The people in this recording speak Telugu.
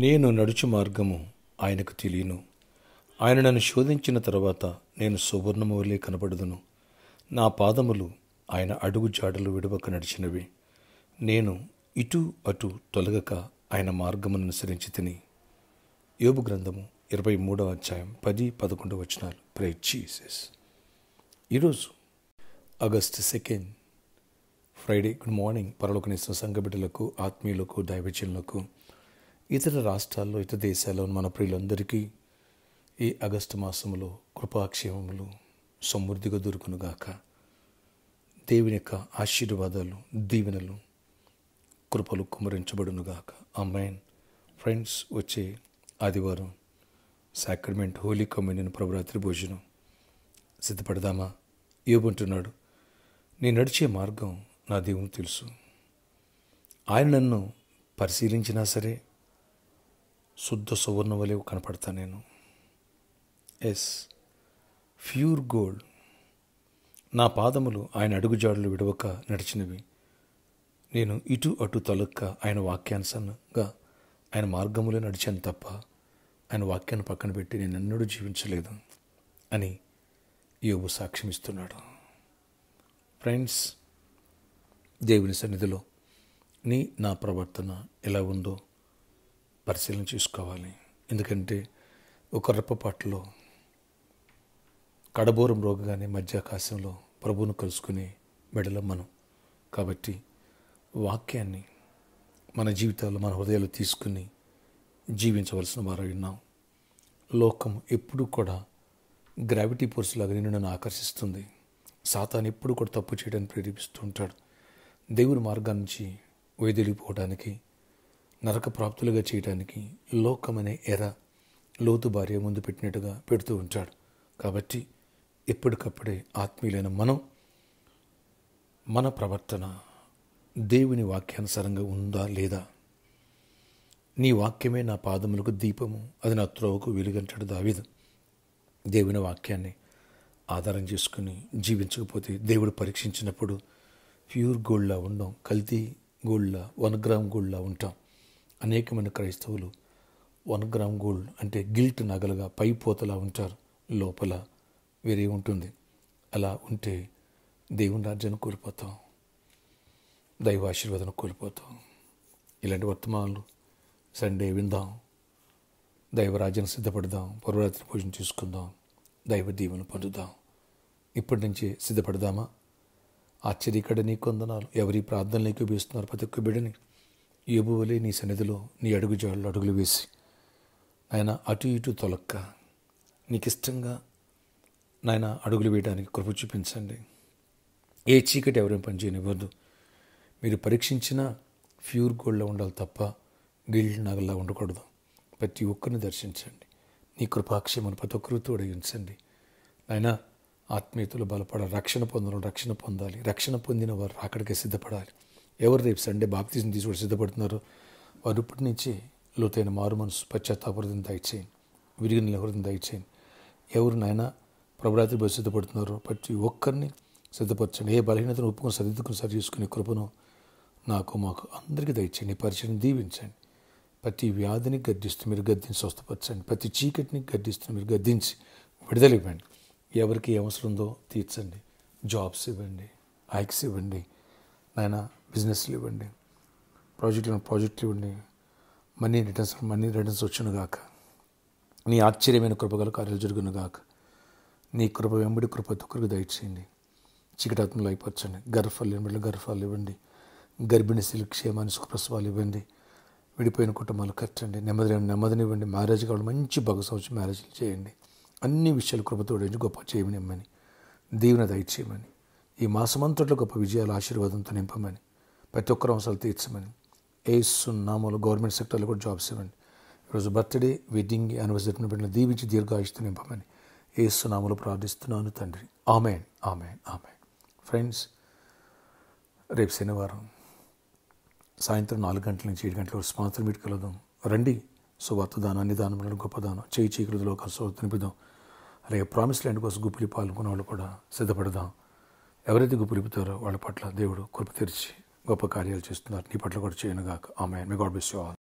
నేను నడుచు మార్గము ఆయనకు తెలియను. ఆయన నన్ను శోధించిన తర్వాత నేను సువర్ణము వలె కనబడుదును. నా పాదములు ఆయన అడుగు జాడలు విడవక నడిచినవి. నేను ఇటు అటు తొలగక ఆయన మార్గమును అనుసరించి తిని. యోబు గ్రంథము 23వ అధ్యాయం 10-11 వచనాలు. Praise Jesus. ఈరోజు ఆగస్ట్ 2 ఫ్రైడే. Good morning. పరలోకనిస్తున్న సంఘ బిడ్డలకు, ఆత్మీయులకు, దైవజనులకు, ఇతర రాష్ట్రాల్లో, ఇతర దేశాల్లో మన ప్రియులందరికీ ఈ ఆగస్టు మాసంలో కృపాక్షేమములు సమృద్ధిగా దొరుకునుగాక. దేవుని యొక్క ఆశీర్వాదాలు, దీవెనలు, కృపలు కుమ్మరించబడునుగాక. ఆమేన్. ఫ్రెండ్స్, వచ్చే ఆదివారం సాక్రమెంట్ హోలీ కమ్యూనియన్ ప్రభురాత్రి భోజనం సిద్ధపడదామా? యోబుంటున్నాడు, నేను నడిచే మార్గం నా దేవుని తెలుసు. ఆయన నన్ను పరిశీలించినా సరే శుద్ధ సువర్ణ వలె కనపడతా. నేను ప్యూర్ గోల్డ్. నా పాదములు ఆయన అడుగుజాడలు విడవక నడిచినవి. నేను ఇటు అటు తొలక్క ఆయన వాక్యానుసారంగా ఆయన మార్గములో నడిచాను తప్ప ఆయన వాక్యాన్ని పక్కన పెట్టి నేను ఎన్నడూ జీవించలేదు అని యోబు సాక్ష్యమిస్తున్నాడు. ఫ్రెండ్స్, దేవుని సన్నిధిలో నా ప్రవర్తన ఎలా ఉందో పరిశీలన చేసుకోవాలి. ఎందుకంటే ఒక రెప్పపాటులో కడబోరం రోగగానే మధ్యాకాశంలో ప్రభువును కలుసుకునే మెడలం మనం. కాబట్టి వాక్యాన్ని మన జీవితాల్లో, మన హృదయాలు తీసుకుని జీవించవలసిన వారు ఉన్నాం. లోకం ఎప్పుడూ కూడా గ్రావిటీ ఫోర్స్ లాగా నన్ను ఆకర్షిస్తుంది. సాతాను ఎప్పుడు కూడా తప్పు చేయడానికి ప్రేరేపిస్తూ ఉంటాడు. దేవుని మార్గం నుంచి వైదొలిగిపోవడానికి, నరక ప్రాప్తులుగా చేయడానికి లోకమనే ఎర లోతు భార్య ముందు పెట్టినట్టుగా పెడుతూ ఉంటాడు. కాబట్టి ఎప్పటికప్పుడే ఆత్మీయులైన మనం మన ప్రవర్తన దేవుని వాక్యానుసారంగా ఉందా లేదా? నీ వాక్యమే నా పాదములకు దీపము, అది నా త్రోవకు వెలుగంటాడు దావీదు. దేవుని వాక్యాన్ని ఆధారం చేసుకుని జీవించకపోతే దేవుడు పరీక్షించినప్పుడు ప్యూర్ గోల్డ్లా ఉండం, కల్తీ గోల్డ్లా, 1 గ్రామ్ గోల్డ్లా ఉంటాం. అనేకమైన క్రైస్తవులు 1 గ్రామ్ గోల్డ్ అంటే గిల్ట్ నగలుగా పైపోతలా ఉంటారు, లోపల వేరే ఉంటుంది. అలా ఉంటే దేవుని రాజ్యాన్ని కోల్పోతాం, దైవ ఆశీర్వాదాన్ని కోల్పోతాం. ఇలాంటి వర్తమానాలు సండే విందాం, దైవ రాజ్యాన్ని సిద్ధపడదాం, పరరాత్రి భోజనం చేసుకుందాం, దైవ దీవెన పొందుదాం. ఇప్పటి నుంచే సిద్ధపడదామా? ఆశ్చర్యకడ నీ కొందనాలు. ఎవరి ప్రార్థనలోకి వేస్తున్నారు ప్రతి ఒక్క బిడ్డని యోబు వలె నీ సన్నిధిలో నీ అడుగు జాడలు అడుగులు వేసి నాయన అటు ఇటు తొలక్క నీకు ఇష్టంగా నాయన అడుగులు వేయడానికి కృప చూపించండి. ఏ చీకటి ఎవరైనా పని చేయనివ్వద్దు. మీరు పరీక్షించిన ప్యూర్ గోల్డ్లో ఉండాలి తప్ప గిల్డ్ నగల్లా ఉండకూడదు. ప్రతి ఒక్కరిని దర్శించండి. నీ కృపాక్షేమను ప్రతి ఒక్కరు తోడగించండి. ఆయన ఆత్మీయతలు బలపడాలి, రక్షణ పొందాలి. రక్షణ పొందిన వారు అక్కడికే సిద్ధపడాలి. ఎవరు రేపు సండే బాప్తిజం తీసుకొని సిద్ధపడుతున్నారో వారు ఇప్పటి నుంచి లోతైన మారు మనసు, పశ్చాత్తాప హృదయం దయచేయండి, విరిగిన హృదయం దయచేయండి. ఎవరు నాయన ప్రభురాత్రి బస్సు సిద్ధపడుతున్నారో ప్రతి ఒక్కరిని సిద్ధపరచండి. ఏ బలహీనతను ఒప్పుకొని సరిదిద్దుకుని సరి చేసుకునే కృపను నాకు మాకు అందరికీ దయచేయండి. పరిచయం దీవించండి. ప్రతి వ్యాధిని గద్దిస్తూ మీరు గద్దించి స్వస్థపరచండి. ప్రతి చీకటిని గద్దిస్తూ మీరు గద్దించి విడుదల ఇవ్వండి. ఎవరికి ఏ అవసరం ఉందో తీర్చండి. జాబ్స్ ఇవ్వండి, హైక్స్ ఇవ్వండి, నాయన బిజినెస్లు ఇవ్వండి, ప్రాజెక్టులు ఇవ్వండి. మనీ రిటర్న్స్ వచ్చునుగాక. నీ ఆశ్చర్యమైన కృపగల కార్యాలు జరుగునుగాక. నీ కృప వెంబడి కృప ఒక్కరికి దయచేయండి. చీకటాత్మలు అయిపోవచ్చండి. గర్భాలు ఇవ్వండి. గర్భిణీ స్త్రీలు క్షేమాన్ని సుఖప్రసవాలు ఇవ్వండి. విడిపోయిన కుటుంబాలు కట్టండి. నెమ్మదినివ్వండి. మ్యారేజ్ కావాలి, మంచి భాగస్వామి మ్యారేజ్లు చేయండి. అన్ని విషయాలు కృపతోడించి గొప్ప చేయమనిమ్మని, దీవెన దయచేయమని, ఈ మాసమంతట్లో గొప్ప విజయాలు ఆశీర్వాదంతో నింపమని, ప్రతి ఒక్కరు అవసరాలు తీర్చమని, యేసు నామములో గవర్నమెంట్ సెక్టర్లో కూడా జాబ్స్ ఇవ్వండి. ఈరోజు బర్త్డే, వెడ్డింగ్, యానివర్సరీ బిడ్డలు దీవించి దీర్ఘాయుష్తో నింపమని యేసు నామములో ప్రార్థిస్తున్నాను తండ్రి. ఆమేన్, ఆమేన్, ఆమేన్. ఫ్రెండ్స్, రేపు శనివారం సాయంత్రం 4 గంటల నుంచి 7 గంటల వరకు స్పాన్సర్ మీట్ కలుద్దాం. రండి. సువార్త దానాన్ని, దానం గొప్ప దానం చేయి లోకాలు సోదరు నింపుదాం. అలాగే ప్రామిస్ ల్యాండ్ కోసం గుప్పిలి పాల్గొన్న వాళ్ళు కూడా సిద్ధపడదాం. ఎవరైతే గుప్పిలిపుతారో వాళ్ళ పట్ల దేవుడు కృప తెరిచి గొప్ప కార్యాలు చేస్తున్నారు. నీ పట్ల కూడా చేయనుగాక. Amen. May God bless you all.